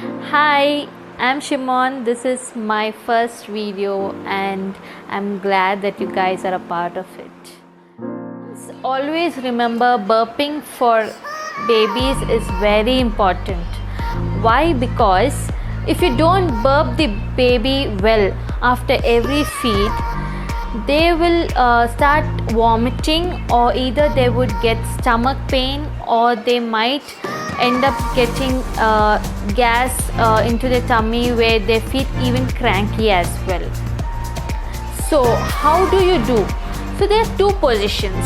Hi, I'm Shimon. This is my first video and I'm glad that you guys are a part of it. Always remember burping for babies is very important. Why? Because if you don't burp the baby well after every feed, they will start vomiting, or either they would get stomach pain, or they might end up getting gas into the tummy where they feel even cranky as well. So how do you do? So there are two positions.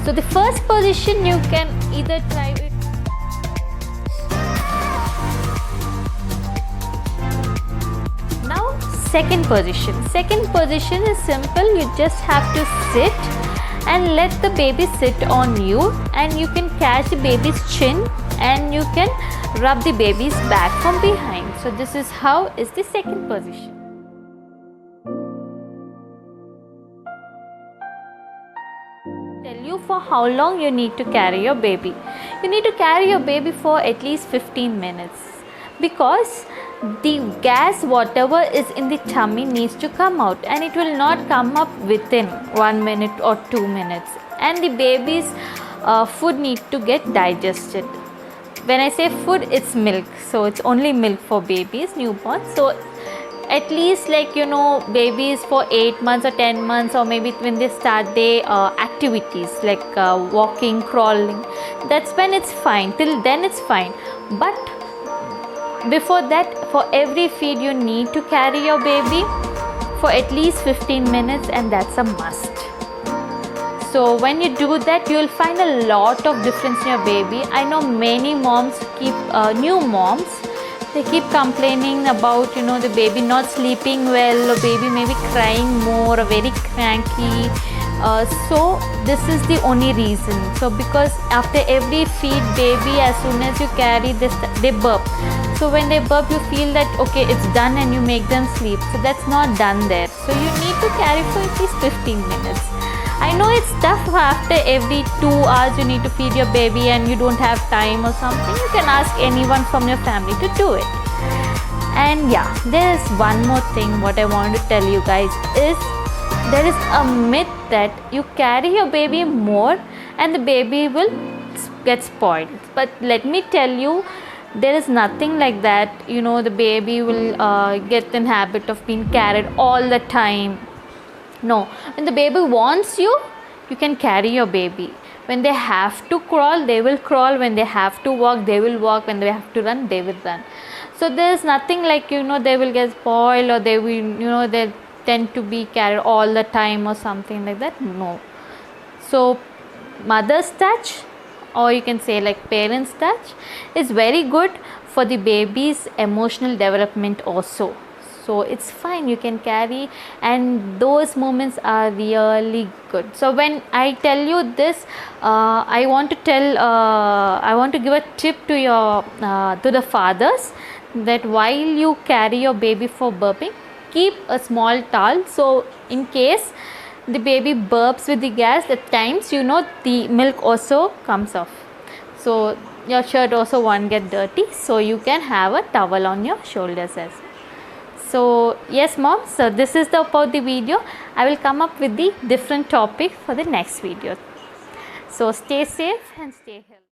So the first position you can either try it. Now second position. Second position is simple. You just have to sit and let the baby sit on you, and you can catch the baby's chin and you can rub the baby's back from behind. So this is how is the second position. Tell you for how long you need to carry your baby. You need to carry your baby for at least 15 minutes, because the gas whatever is in the tummy needs to come out, and it will not come up within 1 minute or 2 minutes, and the baby's food need to get digested. When I say food, it's milk, so it's only milk for babies, newborns. So at least, like, babies for 8 months or 10 months, or maybe when they start their activities like walking, crawling, that's when it's fine. Till then it's fine, but before that, for every feed you need to carry your baby for at least 15 minutes, and that's a must. So when you do that, you will find a lot of difference in your baby. I know many moms keep new moms, they keep complaining about the baby not sleeping well, or baby maybe crying more, or very cranky. So this is the only reason. So because after every feed, baby, as soon as you carry this, they burp. So when they burp, you feel that okay, it's done, and you make them sleep. So that's not done there. So you need to carry for at least 15 minutes. I know it's tough. After every 2 hours you need to feed your baby and you don't have time or something, you can ask anyone from your family to do it. And yeah, there's one more thing what I want to tell you guys is, there is a myth that you carry your baby more and the baby will get spoiled. But let me tell you, there is nothing like that. The baby will get in habit of being carried all the time. No, when the baby wants you, you can carry your baby. When they have to crawl, they will crawl. When they have to walk, they will walk. When they have to run, they will run. So there is nothing like they will get spoiled, or they will they tend to be carried all the time or something like that. No. So mother's touch, or you can say like parents' touch, is very good for the baby's emotional development also. So it's fine, you can carry, and those moments are really good. So when I tell you this, I want to give a tip to your to the fathers, that while you carry your baby for burping, keep a small towel. So in case the baby burps with the gas, at times the milk also comes off. So your shirt also won't get dirty. So you can have a towel on your shoulders as well. So yes mom, so this is about the video. I will come up with the different topic for the next video. So stay safe and stay healthy.